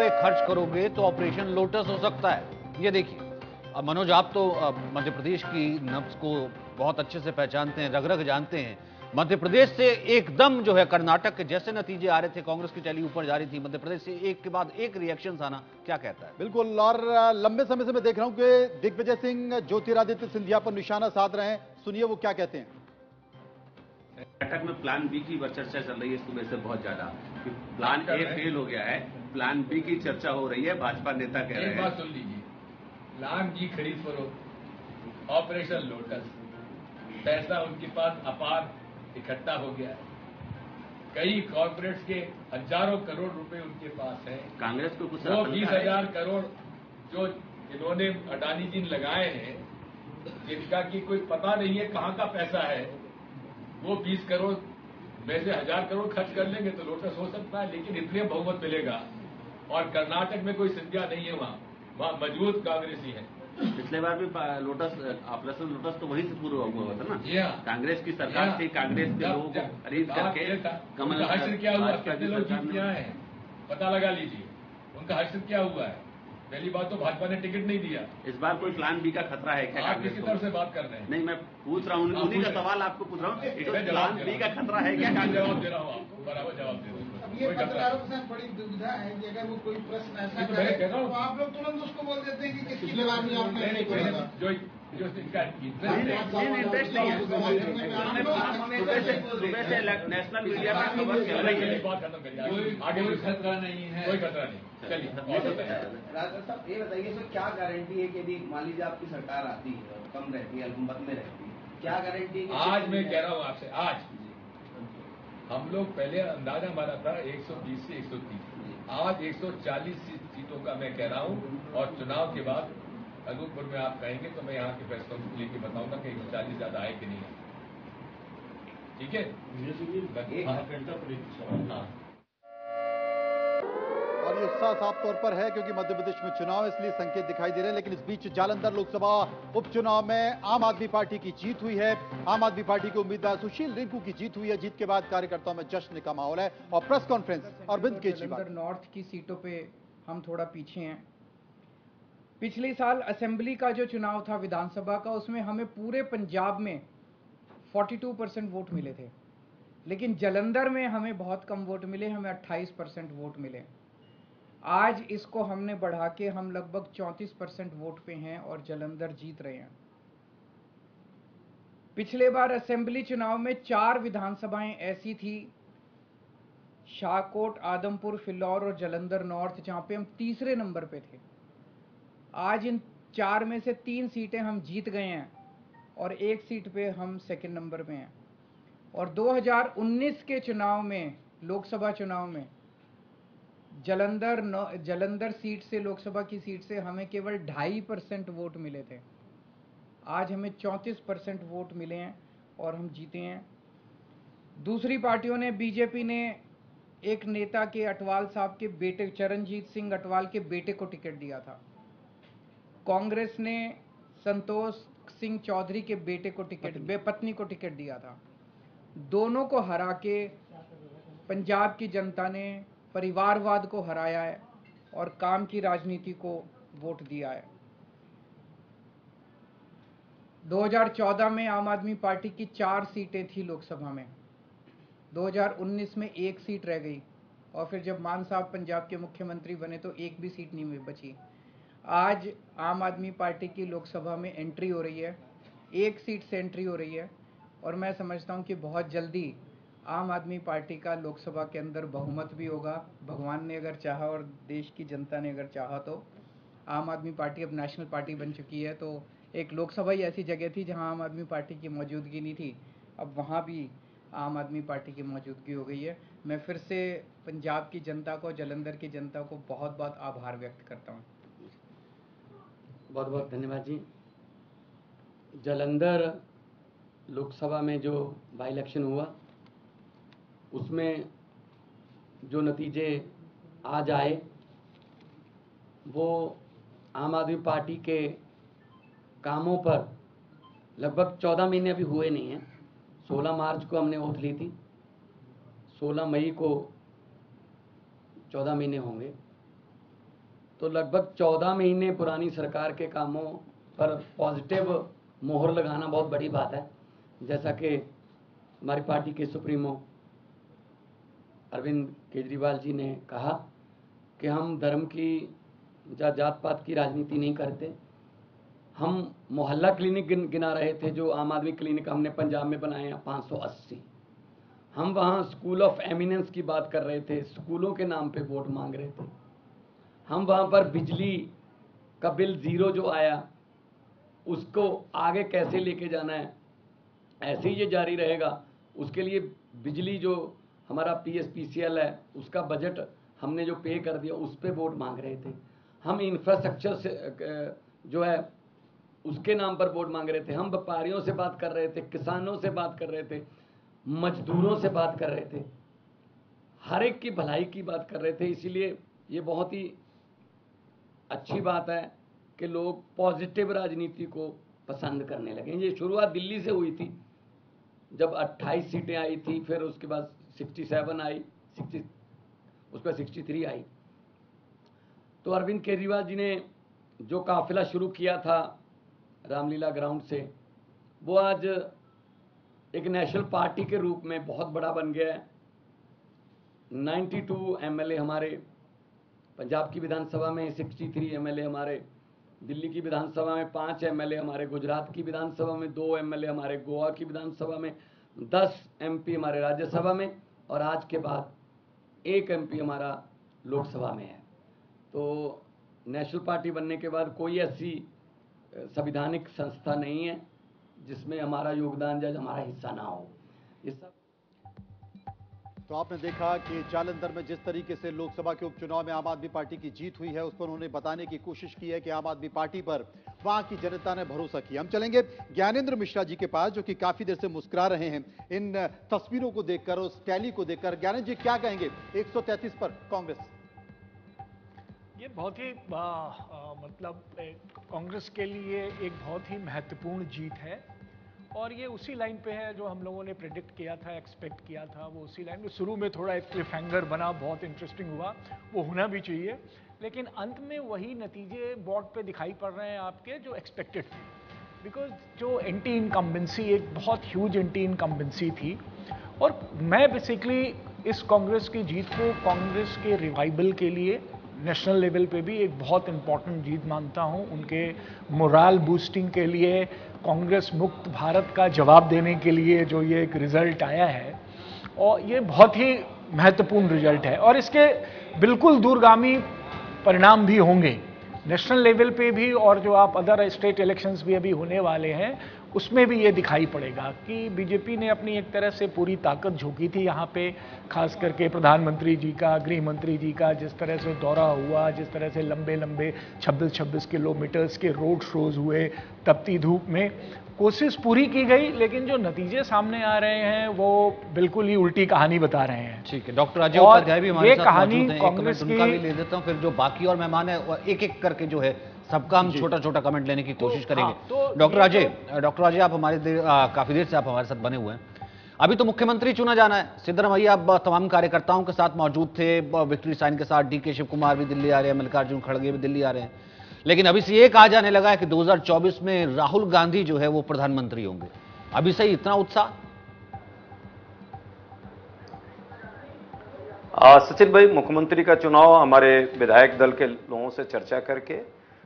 रुपए खर्च करोगे तो ऑपरेशन लोटस हो सकता है। ये देखिए, अब मनोज, आप तो मध्य प्रदेश की नब्ज को बहुत अच्छे से पहचानते हैं, रग रग जानते हैं। मध्य प्रदेश से एकदम जो है कर्नाटक के जैसे नतीजे आ रहे थे, कांग्रेस की टैली ऊपर जा रही थी, मध्य प्रदेश से एक के बाद एक रिएक्शन आना, क्या कहता है? बिल्कुल, और लंबे समय से मैं देख रहा हूं कि दिग्विजय सिंह ज्योतिरादित्य सिंधिया पर निशाना साध रहे हैं। सुनिए वो क्या कहते हैं। कर्नाटक में प्लान बी की चर्चा चल रही है सुबह से बहुत ज्यादा, कि प्लान ए फेल हो गया है, प्लान बी की चर्चा हो रही है, भाजपा नेता कह रहे हैं। एक बात सुन लीजिए, प्लान जी खरीद फरोख्त, ऑपरेशन लोटस, पैसा उनके पास अपार इकट्ठा हो गया है। कई कॉर्पोरेट्स के हजारों करोड़ रुपए उनके पास है। कांग्रेस को कुछ वो 20,000 करोड़ जो इन्होंने अडानी जी लगाए हैं, जिनका की कोई पता नहीं है कहां का पैसा है, वो 20 करोड़ में से 1,000 करोड़ खर्च कर लेंगे तो लोटस हो सकता है, लेकिन इतने बहुमत मिलेगा। और कर्नाटक में कोई सिंधिया नहीं है, वहां मजबूत कांग्रेसी है। पिछले बार भी लोटस, ऑपरेशन लोटस तो वहीं से पूरा हुआ था ना। जी हाँ, कांग्रेस की सरकार थी, कांग्रेस के लोगों को खरीद करके कमल का हश्र क्या हुआ, कितने लोग जीत के आए हैं, पता लगा लीजिए उनका हश्र क्या हुआ है। पहली बात तो भाजपा ने टिकट नहीं दिया। इस बार कोई प्लान बी का खतरा है क्या? आप किसी तरफ से बात कर रहे हैं? नहीं, मैं पूछ रहा हूँ, उन्हीं का सवाल आपको पूछ रहा हूँ, प्लान बी का खतरा है क्या? जवाब दे रहा हूँ आपको, बराबर जवाब दे रहा हूँ। ये पत्रकारों के साथ बड़ी दुविधा है कि अगर वो कोई प्रश्न ऐसा करे तो आप लोग तुरंत उसको बोल देते हैं कि पिछले बार भी आपने नहीं बोला। जो इसका इंटरेस्ट नहीं है, सुबह से नेशनल मीडिया में खबर चल रही है। बात खत्म करिए, आगे कोई खतरा नहीं है, कोई खतरा नहीं। चलिए राजा साहब, ये बताइए सर, क्या गारंटी है कि यदि मान लीजिए आपकी सरकार आती है और कम रहती है, अल्पमत में रहती है, क्या गारंटी है? आज मैं कह रहा हूँ आपसे, आज हम लोग पहले अंदाजा हमारा था 120 से 130, आज 140 सीटों का मैं कह रहा हूँ। और चुनाव के बाद अनूपपुर में आप कहेंगे तो मैं यहाँ की प्रेस कॉन्फ्रेंस लेके बताऊंगा कि 140 ज्यादा है कि नहीं है। ठीक है, हाँ। और ये उत्साह साफ तौर पर है क्योंकि मध्य प्रदेश में चुनाव, इसलिए संकेत दिखाई दे रहे हैं। लेकिन इस बीच जालंधर लोकसभा उपचुनाव में आम आदमी पार्टी की जीत हुई है। आम आदमी पार्टी के उम्मीदवार सुशील रिंकू की जीत हुई है। जीत के बाद कार्यकर्ताओं में जश्न का माहौल है और press conference Arvind Kejriwal. North की सीटों पे हम थोड़ा पीछे हैं। पिछले साल असेंबली का जो चुनाव था विधानसभा का, उसमें हमें पूरे पंजाब में 42% वोट मिले थे, लेकिन जालंधर में हमें बहुत कम वोट मिले, हमें 28% वोट मिले। आज इसको हमने बढ़ा के हम लगभग 34% वोट पे हैं और जालंधर जीत रहे हैं। पिछले बार असेंबली चुनाव में 4 विधानसभाएं ऐसी थी, शाहकोट, आदमपुर, फिलौर और जालंधर नॉर्थ, जहां पे हम तीसरे नंबर पे थे। आज इन 4 में से 3 सीटें हम जीत गए हैं और 1 सीट पे हम सेकंड नंबर पे हैं। और 2019 के चुनाव में, लोकसभा चुनाव में, जालंधर सीट से, लोकसभा की सीट से हमें केवल 2.5% वोट मिले थे। आज हमें 34% वोट मिले हैं और हम जीते हैं। दूसरी पार्टियों ने, बीजेपी ने एक नेता के, अटवाल साहब के बेटे, चरणजीत सिंह अटवाल के बेटे को टिकट दिया था। कांग्रेस ने संतोष सिंह चौधरी के बेटे को पत्नी को टिकट दिया था। दोनों को हरा के पंजाब की जनता ने परिवारवाद को हराया है और काम की राजनीति को वोट दिया है। 2014 में आम आदमी पार्टी की 4 सीटें थी लोकसभा में, 2019 में 1 सीट रह गई और फिर जब मान साहब पंजाब के मुख्यमंत्री बने तो 1 भी सीट नहीं बची। आज आम आदमी पार्टी की लोकसभा में एंट्री हो रही है, 1 सीट से एंट्री हो रही है और मैं समझता हूं कि बहुत जल्दी आम आदमी पार्टी का लोकसभा के अंदर बहुमत भी होगा। भगवान ने अगर चाहा और देश की जनता ने अगर चाहा तो आम आदमी पार्टी अब नेशनल पार्टी बन चुकी है। तो एक लोकसभा ही ऐसी जगह थी जहां आम आदमी पार्टी की मौजूदगी नहीं थी, अब वहां भी आम आदमी पार्टी की मौजूदगी हो गई है। मैं फिर से पंजाब की जनता को, जालंधर की जनता को बहुत बहुत आभार व्यक्त करता हूँ। बहुत बहुत धन्यवाद जी। जालंधर लोकसभा में जो बाई इलेक्शन हुआ, उसमें जो नतीजे आज आए वो आम आदमी पार्टी के कामों पर लगभग 14 महीने अभी हुए नहीं हैं। 16 मार्च को हमने ओथ ली थी, 16 मई को 14 महीने होंगे। तो लगभग 14 महीने पुरानी सरकार के कामों पर पॉजिटिव मोहर लगाना बहुत बड़ी बात है। जैसा कि हमारी पार्टी के सुप्रीमो अरविंद केजरीवाल जी ने कहा कि हम धर्म की या जात पात की राजनीति नहीं करते। हम मोहल्ला क्लिनिक गिना रहे थे, जो आम आदमी क्लिनिक हमने पंजाब में बनाए हैं 580। हम वहाँ स्कूल ऑफ एमिनेंस की बात कर रहे थे, स्कूलों के नाम पे वोट मांग रहे थे। हम वहाँ पर बिजली का बिल 0 जो आया उसको आगे कैसे लेके जाना है, ऐसे ही ये जारी रहेगा। उसके लिए बिजली जो हमारा PSPCL है उसका बजट हमने जो पे कर दिया उस पे वोट मांग रहे थे। हम इंफ्रास्ट्रक्चर से जो है उसके नाम पर वोट मांग रहे थे। हम व्यापारियों से बात कर रहे थे, किसानों से बात कर रहे थे, मजदूरों से बात कर रहे थे, हर एक की भलाई की बात कर रहे थे। इसीलिए ये बहुत ही अच्छी बात है कि लोग पॉजिटिव राजनीति को पसंद करने लगे। ये शुरुआत दिल्ली से हुई थी, जब 28 सीटें आई थी, फिर उसके बाद 67 आई, उसके बाद 63 आई। तो अरविंद केजरीवाल जी ने जो काफिला शुरू किया था रामलीला ग्राउंड से, वो आज एक नेशनल पार्टी के रूप में बहुत बड़ा बन गया है। 92 MLA हमारे पंजाब की विधानसभा में, 63 MLA हमारे दिल्ली की विधानसभा में, 5 MLA हमारे गुजरात की विधानसभा में, 2 MLA हमारे गोवा की विधानसभा में, 10 MP हमारे राज्यसभा में, और आज के बाद 1 MP हमारा लोकसभा में है। तो नेशनल पार्टी बनने के बाद कोई ऐसी संवैधानिक संस्था नहीं है जिसमें हमारा योगदान या हमारा हिस्सा ना हो। ये सब तो आपने देखा कि जालंधर में जिस तरीके से लोकसभा के उपचुनाव में आम आदमी पार्टी की जीत हुई है, उस पर उन्होंने बताने की कोशिश की है कि आम आदमी पार्टी पर वहां की जनता ने भरोसा किया। हम चलेंगे ज्ञानेंद्र मिश्रा जी के पास, जो कि काफी देर से मुस्कुरा रहे हैं इन तस्वीरों को देखकर, उस टैली को देखकर। ज्ञानेंद्र जी, क्या कहेंगे 133 पर कांग्रेस? ये बहुत ही मतलब कांग्रेस के लिए एक बहुत ही महत्वपूर्ण जीत है, और ये उसी लाइन पे है जो हम लोगों ने प्रेडिक्ट किया था, एक्सपेक्ट किया था। वो उसी लाइन में शुरू में थोड़ा एक क्लिफ हैंगर बना, बहुत इंटरेस्टिंग हुआ, वो होना भी चाहिए, लेकिन अंत में वही नतीजे बोर्ड पे दिखाई पड़ रहे हैं आपके जो एक्सपेक्टेड थे। बिकॉज जो एंटी इनकम्बेंसी, एक बहुत ह्यूज एंटी इनकम्बेंसी थी, और मैं बेसिकली इस कांग्रेस की जीत को कांग्रेस के रिवाइवल के लिए नेशनल लेवल पे भी एक बहुत इंपॉर्टेंट जीत मानता हूं। उनके मोरल बूस्टिंग के लिए, कांग्रेस मुक्त भारत का जवाब देने के लिए जो ये एक रिजल्ट आया है, और ये बहुत ही महत्वपूर्ण रिजल्ट है, और इसके बिल्कुल दूरगामी परिणाम भी होंगे नेशनल लेवल पे भी, और जो आप अदर स्टेट इलेक्शंस भी अभी होने वाले हैं उसमें भी ये दिखाई पड़ेगा कि बीजेपी ने अपनी एक तरह से पूरी ताकत झोंकी थी यहाँ पे। खास करके प्रधानमंत्री जी का, गृह मंत्री जी का जिस तरह से दौरा हुआ, जिस तरह से लंबे लंबे 26-26 किलोमीटर्स के रोड शोज हुए तपती धूप में, कोशिश पूरी की गई, लेकिन जो नतीजे सामने आ रहे हैं वो बिल्कुल ही उल्टी कहानी बता रहे हैं। ठीक है, डॉक्टर अजय उपाध्याय भी हमारे साथ कहानी मौजूद हैं। कांग्रेस की उनका भी ले देता हूं, फिर जो बाकी और मेहमान है एक एक करके जो है सबका हम छोटा छोटा कमेंट लेने की कोशिश करेंगे। डॉक्टर अजय, आप हमारे काफी देर से आप हमारे साथ बने हुए हैं। अभी तो मुख्यमंत्री चुना जाना है। सिद्धरमैया अब तमाम कार्यकर्ताओं के साथ मौजूद थे, विक्ट्री साइन के साथ। DK शिव कुमार भी दिल्ली आ रहे हैं, मल्लिकार्जुन खड़गे भी दिल्ली आ रहे हैं, लेकिन अभी से ये कहा जाने लगा है कि 2024 में राहुल गांधी जो है वो प्रधानमंत्री होंगे। अभी से ही इतना उत्साह? सचिन भाई, मुख्यमंत्री का चुनाव हमारे विधायक दल के लोगों से चर्चा करके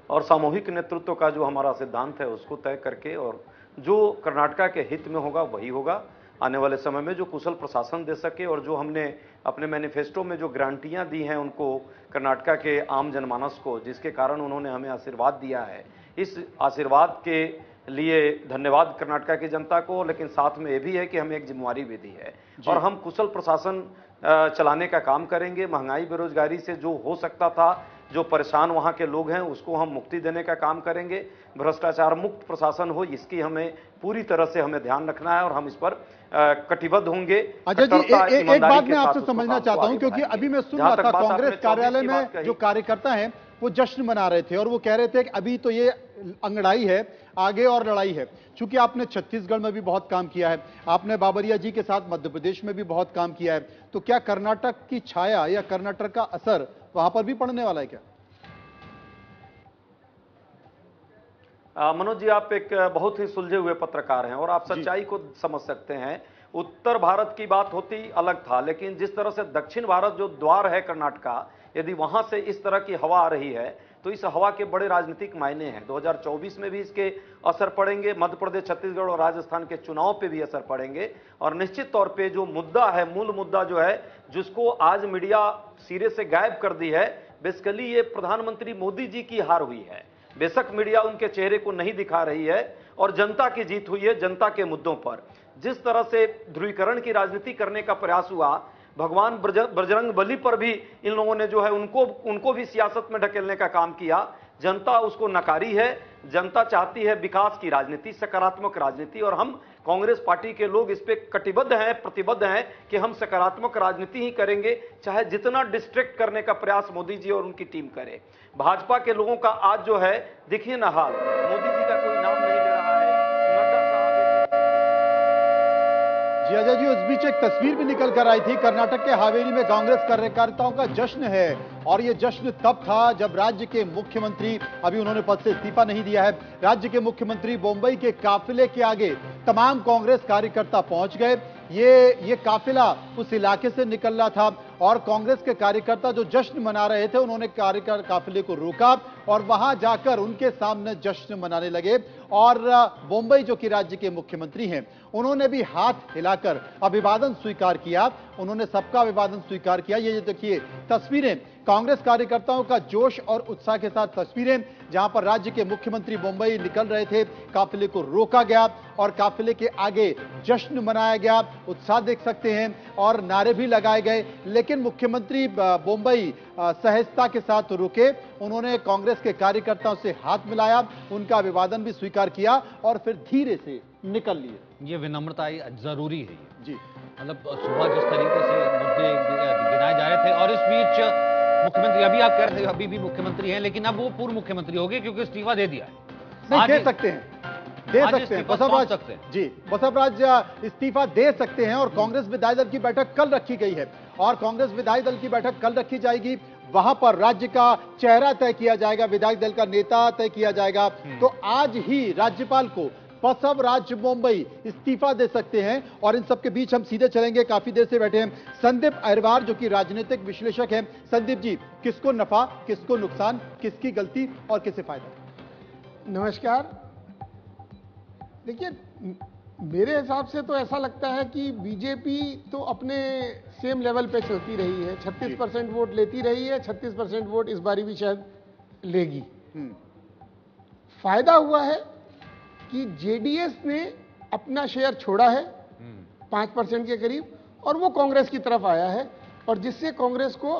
और सामूहिक नेतृत्व का जो हमारा सिद्धांत है उसको तय करके, और जो कर्नाटका के हित में होगा वही होगा। आने वाले समय में जो कुशल प्रशासन दे सके, और जो हमने अपने मैनिफेस्टो में जो गारंटियां दी हैं उनको कर्नाटका के आम जनमानस को, जिसके कारण उन्होंने हमें आशीर्वाद दिया है, इस आशीर्वाद के लिए धन्यवाद कर्नाटका की जनता को। लेकिन साथ में ये भी है कि हमें एक जिम्मेवारी भी दी है, और हम कुशल प्रशासन चलाने का काम करेंगे। महंगाई बेरोजगारी से जो हो सकता था, जो परेशान वहां के लोग हैं, उसको हम मुक्ति देने का काम करेंगे। भ्रष्टाचार मुक्त प्रशासन हो, इसकी हमें पूरी तरह से हमें ध्यान रखना है, और हम इस पर कटिबद्ध होंगे। अजय जी, एक बात मैं आपसे समझना चाहता हूं, क्योंकि अभी मैं सुन रहा था कांग्रेस कार्यालय में जो कार्यकर्ता हैं वो जश्न मना रहे थे, और वो कह रहे थे कि अभी तो ये अंगड़ाई है, आगे और लड़ाई है। चूंकि आपने छत्तीसगढ़ में भी बहुत काम किया है, आपने बाबरिया जी के साथ मध्य प्रदेश में भी बहुत काम किया है, तो क्या कर्नाटक की छाया या कर्नाटक का असर वहां पर भी पड़ने वाला है क्या? मनोज जी, आप एक बहुत ही सुलझे हुए पत्रकार हैं और आप सच्चाई को समझ सकते हैं। उत्तर भारत की बात होती अलग था, लेकिन जिस तरह से दक्षिण भारत जो द्वार है कर्नाटका, यदि वहां से इस तरह की हवा आ रही है तो इस हवा के बड़े राजनीतिक मायने हैं। 2024 में भी इसके असर पड़ेंगे, मध्य प्रदेश, छत्तीसगढ़ और राजस्थान के चुनाव पे भी असर पड़ेंगे। और निश्चित तौर पे जो मुद्दा है, मूल मुद्दा जो है, जिसको आज मीडिया सिरे से गायब कर दी है, बेसिकली ये प्रधानमंत्री मोदी जी की हार हुई है। बेशक मीडिया उनके चेहरे को नहीं दिखा रही है और जनता की जीत हुई है जनता के मुद्दों पर। जिस तरह से ध्रुवीकरण की राजनीति करने का प्रयास हुआ, भगवान बजरंग बली पर भी इन लोगों ने जो है उनको भी सियासत में ढकेलने का काम किया। जनता उसको नकारी है। जनता चाहती है विकास की राजनीति, सकारात्मक राजनीति, और हम कांग्रेस पार्टी के लोग इस पे कटिबद्ध हैं, प्रतिबद्ध हैं कि हम सकारात्मक राजनीति ही करेंगे, चाहे जितना डिस्ट्रैक्ट करने का प्रयास मोदी जी और उनकी टीम करे। भाजपा के लोगों का आज जो है, देखिए ना हाल, मोदी जी का कोई नाम नहीं ले रहा है। नड्डा साहब जी अजय जी, उस बीच एक तस्वीर भी निकल कर आई थी। कर्नाटक के हावेरी में कांग्रेस कार्यकर्ताओं का जश्न है और ये जश्न तब था जब राज्य के मुख्यमंत्री, अभी उन्होंने पद से इस्तीफा नहीं दिया है, राज्य के मुख्यमंत्री मुंबई के काफिले के आगे तमाम कांग्रेस कार्यकर्ता पहुंच गए। ये काफिला उस इलाके से निकल रहा था और कांग्रेस के कार्यकर्ता जो जश्न मना रहे थे, उन्होंने काफिले को रोका और वहां जाकर उनके सामने जश्न मनाने लगे। और मुंबई जो कि राज्य के मुख्यमंत्री हैं, उन्होंने भी हाथ हिलाकर अभिवादन स्वीकार किया। उन्होंने सबका अभिवादन स्वीकार किया। ये देखिए तस्वीरें, कांग्रेस कार्यकर्ताओं का जोश और उत्साह के साथ तस्वीरें, जहां पर राज्य के मुख्यमंत्री मुंबई निकल रहे थे, काफिले को रोका गया और काफिले के आगे जश्न मनाया गया। उत्साह देख सकते हैं और नारे भी लगाए गए, लेकिन मुख्यमंत्री मुंबई सहजता के साथ रुके। उन्होंने कांग्रेस के कार्यकर्ताओं से हाथ मिलाया, उनका अभिवादन भी स्वीकार किया और फिर धीरे से निकल लिए। ये विनम्रता जरूरी है जी। मतलब सुबह जिस तरीके से मुद्दे गिनाए जा रहे थे और इस बीच मुख्यमंत्री, अभी आप कह रहे थे अभी भी मुख्यमंत्री हैं, लेकिन अब वो पूर्व मुख्यमंत्री हो गए क्योंकि इस्तीफा दे दिया है। नहीं, दे सकते हैं, बसवराज जी, बसवराज इस्तीफा दे सकते हैं। और कांग्रेस विधायक दल की बैठक कल रखी गई है और कांग्रेस विधायक दल की बैठक कल रखी जाएगी। वहां पर राज्य का चेहरा तय किया जाएगा, विधायक दल का नेता तय किया जाएगा। तो आज ही राज्यपाल को बसवराज मुंबई इस्तीफा दे सकते हैं। और इन सबके बीच हम सीधे चलेंगे, काफी देर से बैठे हैं संदीप अहिरवार जो कि राजनीतिक विश्लेषक हैं। संदीप जी, किसको नफा, किसको नुकसान, किसकी गलती और किसे फायदा? नमस्कार। देखिए, मेरे हिसाब से तो ऐसा लगता है कि बीजेपी तो अपने सेम लेवल पे चलती रही है, 36% वोट लेती रही है, 36% वोट इस बारी भी शायद लेगी। फायदा हुआ है कि जेडीएस ने अपना शेयर छोड़ा है 5% के करीब और वो कांग्रेस की तरफ आया है, और जिससे कांग्रेस को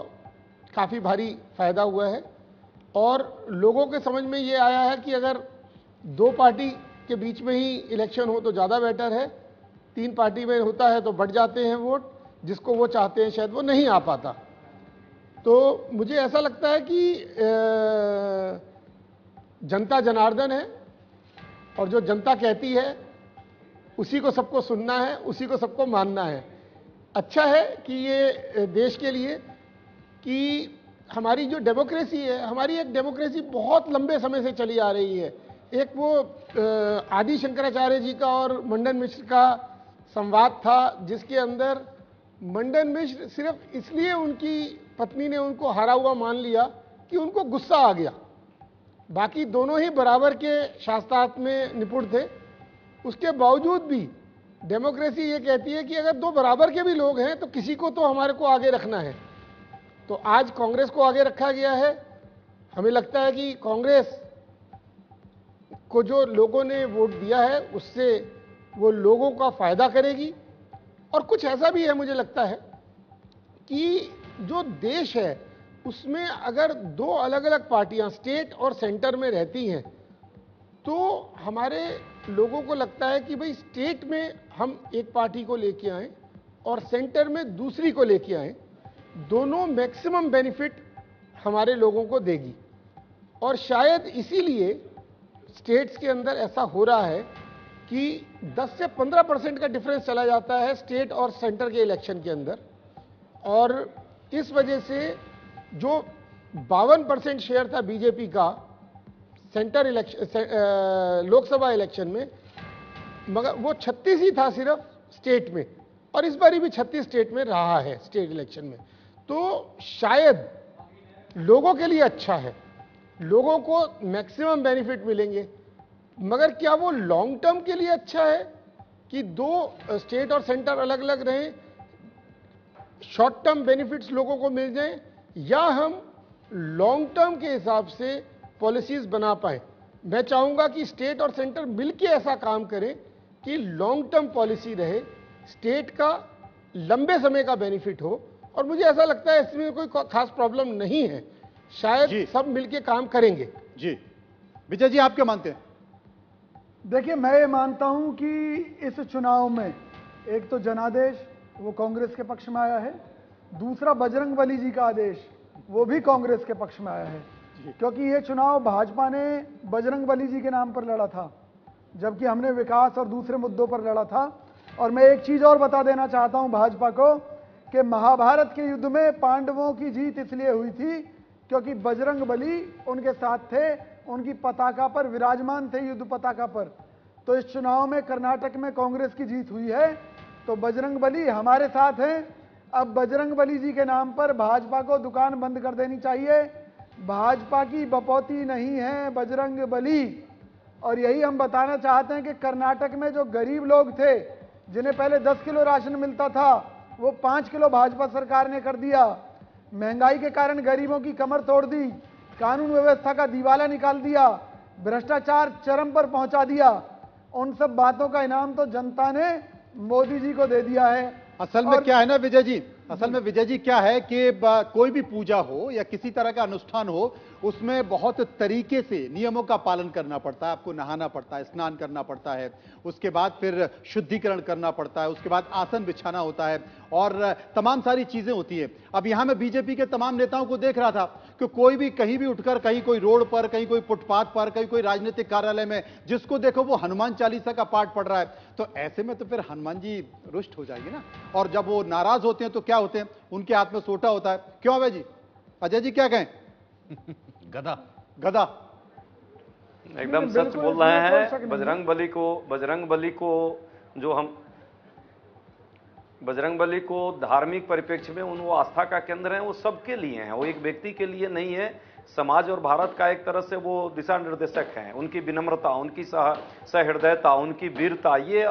काफी भारी फायदा हुआ है। और लोगों के समझ में ये आया है कि अगर दो पार्टी के बीच में ही इलेक्शन हो तो ज़्यादा बेटर है, 3 पार्टी में होता है तो बढ़ जाते हैं वोट, जिसको वो चाहते हैं शायद वो नहीं आ पाता। तो मुझे ऐसा लगता है कि जनता जनार्दन है और जो जनता कहती है उसी को सबको सुनना है, उसी को सबको मानना है। अच्छा है कि ये देश के लिए कि हमारी जो डेमोक्रेसी है, हमारी एक डेमोक्रेसी बहुत लंबे समय से चली आ रही है। एक वो आदि शंकराचार्य जी का और मंडन मिश्र का संवाद था, जिसके अंदर मंडन मिश्र सिर्फ इसलिए उनकी पत्नी ने उनको हारा हुआ मान लिया कि उनको गुस्सा आ गया, बाकी दोनों ही बराबर के शास्त्रार्थ में निपुण थे। उसके बावजूद भी डेमोक्रेसी ये कहती है कि अगर दो बराबर के भी लोग हैं तो किसी को तो हमारे को आगे रखना है। तो आज कांग्रेस को आगे रखा गया है। हमें लगता है कि कांग्रेस को जो लोगों ने वोट दिया है उससे वो लोगों का फायदा करेगी। और कुछ ऐसा भी है, मुझे लगता है कि जो देश है उसमें अगर दो अलग अलग पार्टियां स्टेट और सेंटर में रहती हैं तो हमारे लोगों को लगता है कि भाई स्टेट में हम एक पार्टी को लेके आएं और सेंटर में दूसरी को लेके आएं, दोनों मैक्सिमम बेनिफिट हमारे लोगों को देगी। और शायद इसीलिए स्टेट्स के अंदर ऐसा हो रहा है कि 10 से 15% का डिफरेंस चला जाता है स्टेट और सेंटर के इलेक्शन के अंदर। और इस वजह से जो 52% शेयर था बीजेपी का सेंटर इलेक्शन, लोकसभा इलेक्शन में, मगर वो 36 ही था सिर्फ स्टेट में, और इस बारी भी 36 स्टेट में रहा है स्टेट इलेक्शन में। तो शायद लोगों के लिए अच्छा है, लोगों को मैक्सिमम बेनिफिट मिलेंगे, मगर क्या वो लॉन्ग टर्म के लिए अच्छा है कि दो स्टेट और सेंटर अलग अलग रहें, शॉर्ट टर्म बेनिफिट्स लोगों को मिल जाएं, या हम लॉन्ग टर्म के हिसाब से पॉलिसीज बना पाए? मैं चाहूंगा कि स्टेट और सेंटर मिलकर ऐसा काम करें कि लॉन्ग टर्म पॉलिसी रहे, स्टेट का लंबे समय का बेनिफिट हो, और मुझे ऐसा लगता है इसमें कोई खास प्रॉब्लम नहीं है, शायद सब मिलके काम करेंगे। जी विजय जी, आप क्या मानते हैं? देखिए, मैं ये मानता हूं कि इस चुनाव में एक तो जनादेश वो कांग्रेस के पक्ष में आया है, दूसरा बजरंगबली जी का आदेश वो भी कांग्रेस के पक्ष में आया है, क्योंकि ये चुनाव भाजपा ने बजरंगबली जी के नाम पर लड़ा था, जबकि हमने विकास और दूसरे मुद्दों पर लड़ा था। और मैं एक चीज और बता देना चाहता हूं भाजपा को कि महाभारत के युद्ध में पांडवों की जीत इसलिए हुई थी क्योंकि बजरंगबली उनके साथ थे, उनकी पताका पर विराजमान थे, युद्ध पताका पर। तो इस चुनाव में कर्नाटक में कांग्रेस की जीत हुई है, तो बजरंगबली हमारे साथ हैं। अब बजरंगबली जी के नाम पर भाजपा को दुकान बंद कर देनी चाहिए। भाजपा की बपौती नहीं है बजरंगबली। और यही हम बताना चाहते हैं कि कर्नाटक में जो गरीब लोग थे, जिन्हें पहले 10 किलो राशन मिलता था, वो 5 किलो भाजपा सरकार ने कर दिया। महंगाई के कारण गरीबों की कमर तोड़ दी, कानून व्यवस्था का दिवाला निकाल दिया, भ्रष्टाचार चरम पर पहुंचा दिया। उन सब बातों का इनाम तो जनता ने मोदी जी को दे दिया है। असल में क्या है ना विजय जी, असल में विजय जी क्या है कि कोई भी पूजा हो या किसी तरह का अनुष्ठान हो, उसमें बहुत तरीके से नियमों का पालन करना पड़ता है। आपको नहाना पड़ता है, स्नान करना पड़ता है, उसके बाद फिर शुद्धिकरण करना पड़ता है, उसके बाद आसन बिछाना होता है और तमाम सारी चीजें होती है। अब यहां मैं बीजेपी के तमाम नेताओं को देख रहा था कि कोई भी कहीं भी उठकर, कहीं कोई रोड पर, कहीं कोई फुटपाथ पर, कहीं कोई राजनीतिक कार्यालय में, जिसको देखो वो हनुमान चालीसा का पाठ पढ़ रहा है। तो ऐसे में तो फिर हनुमान जी रुष्ट हो जाएंगे ना, और जब वो नाराज होते हैं तो क्या होते हैं, उनके हाथ में सोटा होता है। क्यों अभय जी, अजय जी क्या कहें? गधा गधा एकदम सच बोल रहे हैं। बजरंगबली को धार्मिक परिप्रेक्ष्य में वो आस्था का केंद्र है, वो सबके लिए है, वो एक व्यक्ति के लिए नहीं है। समाज और भारत का एक तरह से वो दिशा निर्देशक हैं। उनकी विनम्रता, उनकी सहृदयता, उनकी वीरता ये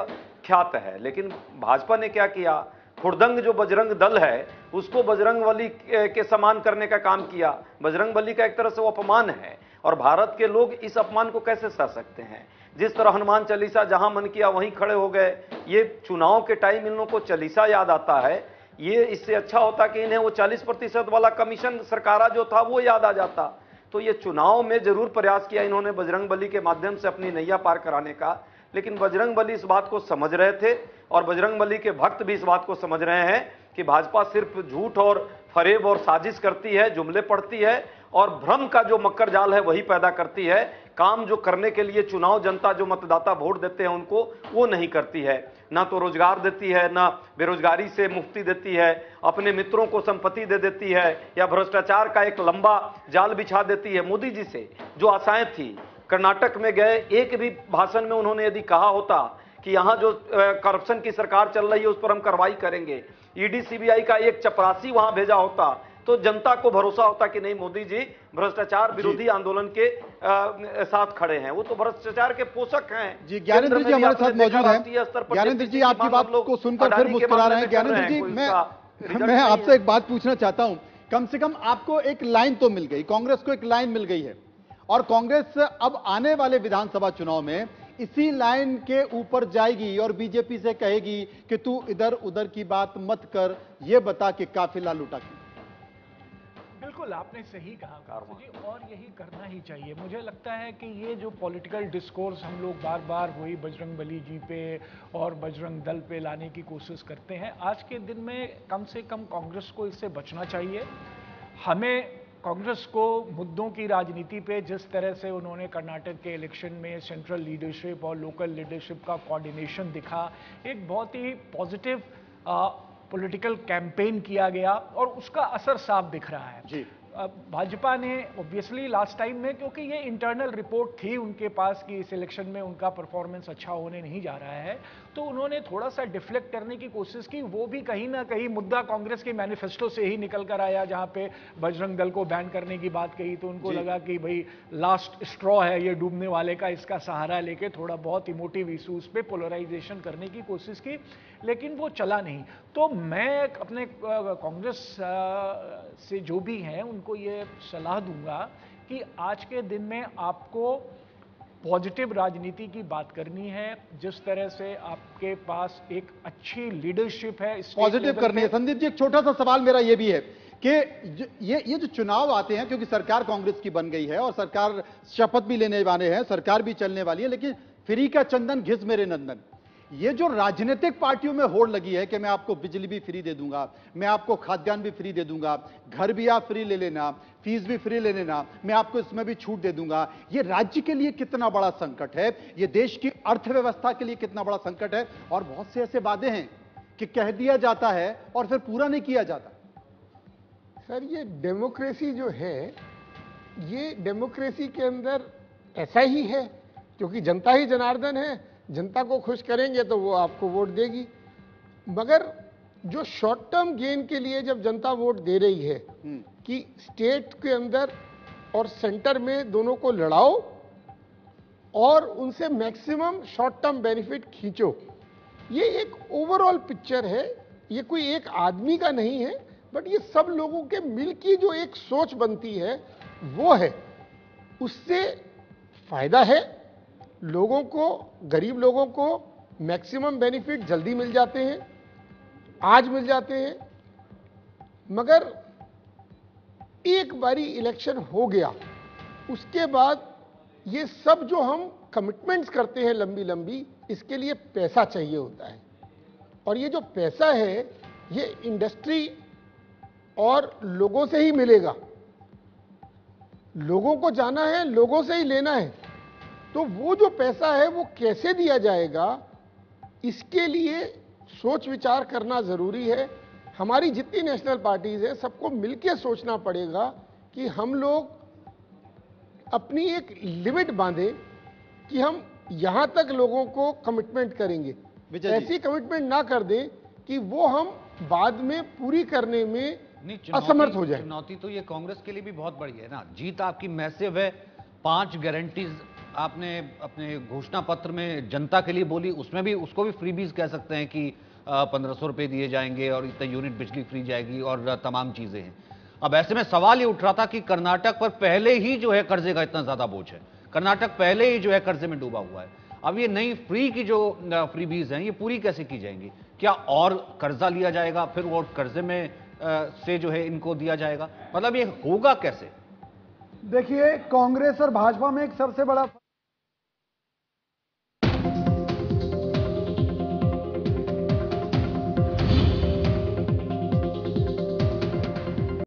ख्यात है। लेकिन भाजपा ने क्या किया, हुड़दंग जो बजरंग दल है उसको बजरंगबली के समान करने का काम किया। बजरंगबली का एक तरह से वो अपमान है, और भारत के लोग इस अपमान को कैसे सह सकते हैं? जिस तरह हनुमान चालीसा जहां मन किया वहीं खड़े हो गए। ये चुनाव के टाइम इन लोगों को चालीसा याद आता है। ये इससे अच्छा होता कि इन्हें वो 40% वाला कमीशन सरकारा जो था वो याद आ जाता। तो ये चुनाव में जरूर प्रयास किया इन्होंने बजरंगबली के माध्यम से अपनी नैया पार कराने का, लेकिन बजरंगबली इस बात को समझ रहे थे, और बजरंगबली के भक्त भी इस बात को समझ रहे हैं कि भाजपा सिर्फ झूठ और फरेब और साजिश करती है, जुमले पढ़ती है, और भ्रम का जो मक्कर जाल है वही पैदा करती है। काम जो करने के लिए चुनाव जनता जो मतदाता वोट देते हैं उनको, वो नहीं करती है। ना तो रोजगार देती है, ना बेरोजगारी से मुक्ति देती है, अपने मित्रों को संपत्ति दे देती है, या भ्रष्टाचार का एक लंबा जाल बिछा देती है। मोदी जी से जो आशाएं थी, कर्नाटक में गए, एक भी भाषण में उन्होंने यदि कहा होता कि यहां जो करप्शन की सरकार चल रही है उस पर हम कार्रवाई करेंगे, ईडी सीबीआई का एक चपरासी वहां भेजा होता, तो जनता को भरोसा होता कि नहीं, मोदी जी भ्रष्टाचार विरोधी आंदोलन के साथ खड़े हैं। वो तो भ्रष्टाचार के पोषक हैं। जी ज्ञानेंद्र जी हमारे साथ मौजूद हैं। ज्ञानेंद्र जी आपकी बात को सुनकर फिर मुस्कुरा रहे हैं। ज्ञानेंद्र जी मैं आपसे एक बात पूछना चाहता हूं, कम से कम आपको एक लाइन तो मिल गई, कांग्रेस को एक लाइन मिल गई है, और कांग्रेस अब आने वाले विधानसभा चुनाव में इसी लाइन के ऊपर जाएगी और बीजेपी से कहेगी कि तू इधर उधर की बात मत कर, ये बता कि काफिला लुटा क्यों। बिल्कुल आपने सही कहा जी, और यही करना ही चाहिए। मुझे लगता है कि ये जो पॉलिटिकल डिस्कोर्स हम लोग बार बार वही बजरंगबली जी पे और बजरंग दल पे लाने की कोशिश करते हैं, आज के दिन में कम से कम कांग्रेस को इससे बचना चाहिए। हमें कांग्रेस को मुद्दों की राजनीति पे, जिस तरह से उन्होंने कर्नाटक के इलेक्शन में सेंट्रल लीडरशिप और लोकल लीडरशिप का कोऑर्डिनेशन दिखा, एक बहुत ही पॉजिटिव पॉलिटिकल कैंपेन किया गया और उसका असर साफ दिख रहा है। जी। भाजपा ने ऑब्वियसली लास्ट टाइम में, क्योंकि ये इंटरनल रिपोर्ट थी उनके पास कि इस इलेक्शन में उनका परफॉर्मेंस अच्छा होने नहीं जा रहा है, तो उन्होंने थोड़ा सा डिफ्लेक्ट करने की कोशिश की। वो भी कहीं ना कहीं मुद्दा कांग्रेस के मैनिफेस्टो से ही निकल कर आया, जहां पे बजरंग दल को बैन करने की बात कही, तो उनको लगा कि भाई लास्ट स्ट्रॉ है ये डूबने वाले का, इसका सहारा लेके थोड़ा बहुत इमोटिव इशूज पे पोलराइजेशन करने की कोशिश की, लेकिन वो चला नहीं। तो मैं अपने कांग्रेस से जो भी हैं उनको ये सलाह दूंगा कि आज के दिन में आपको पॉजिटिव राजनीति की बात करनी है। जिस तरह से आपके पास एक अच्छी लीडरशिप है, पॉजिटिव करनी है। संदीप जी, एक छोटा सा सवाल मेरा ये भी है कि ये जो चुनाव आते हैं, क्योंकि सरकार कांग्रेस की बन गई है और सरकार शपथ भी लेने वाले हैं, सरकार भी चलने वाली है, लेकिन फ्री का चंदन घिस मेरे नंदन, ये जो राजनीतिक पार्टियों में होड़ लगी है कि मैं आपको बिजली भी फ्री दे दूंगा, मैं आपको खाद्यान्न भी फ्री दे दूंगा, घर भी आप फ्री ले लेना, फीस भी फ्री ले लेना, मैं आपको इसमें भी छूट दे दूंगा, ये राज्य के लिए कितना बड़ा संकट है, ये देश की अर्थव्यवस्था के लिए कितना बड़ा संकट है। और बहुत से ऐसे वादे हैं कि कह दिया जाता है और फिर पूरा नहीं किया जाता। सर, ये डेमोक्रेसी जो है, ये डेमोक्रेसी के अंदर ऐसा ही है, क्योंकि जनता ही जनार्दन है। जनता को खुश करेंगे तो वो आपको वोट देगी, मगर जो शॉर्ट टर्म गेन के लिए जब जनता वोट दे रही है कि स्टेट के अंदर और सेंटर में दोनों को लड़ाओ और उनसे मैक्सिमम शॉर्ट टर्म बेनिफिट खींचो, ये एक ओवरऑल पिक्चर है। ये कोई एक आदमी का नहीं है, बट ये सब लोगों के मिल की जो एक सोच बनती है वो है। उससे फायदा है, लोगों को, गरीब लोगों को मैक्सिमम बेनिफिट जल्दी मिल जाते हैं, आज मिल जाते हैं। मगर एक बारी इलेक्शन हो गया, उसके बाद ये सब जो हम कमिटमेंट्स करते हैं लंबी लंबी, इसके लिए पैसा चाहिए होता है। और ये जो पैसा है ये इंडस्ट्री और लोगों से ही मिलेगा। लोगों को जाना है, लोगों से ही लेना है। तो वो जो पैसा है वो कैसे दिया जाएगा, इसके लिए सोच विचार करना जरूरी है। हमारी जितनी नेशनल पार्टीज है सबको मिलकर सोचना पड़ेगा कि हम लोग अपनी एक लिमिट बांधे कि हम यहां तक लोगों को कमिटमेंट करेंगे, ऐसी कमिटमेंट ना कर दें कि वो हम बाद में पूरी करने में असमर्थ हो जाए। चुनौती तो ये कांग्रेस के लिए भी बहुत बड़ी है ना। जीत आपकी मैसिव है, 5 गारंटीज आपने अपने घोषणा पत्र में जनता के लिए बोली, उसमें भी उसको भी फ्रीबीज कह सकते हैं कि 1500 रुपए दिए जाएंगे और इतने यूनिट बिजली फ्री जाएगी और तमाम चीजें हैं। अब ऐसे में सवाल ये उठ रहा था कि कर्नाटक पर पहले ही जो है कर्जे का इतना ज्यादा बोझ है, कर्नाटक पहले ही जो है कर्जे में डूबा हुआ है। अब ये नई फ्री की जो फ्रीबीज हैं ये पूरी कैसे की जाएंगी? क्या और कर्जा लिया जाएगा, फिर वो कर्जे में से जो है इनको दिया जाएगा? मतलब ये होगा कैसे? देखिए, कांग्रेस और भाजपा में एक सबसे बड़ा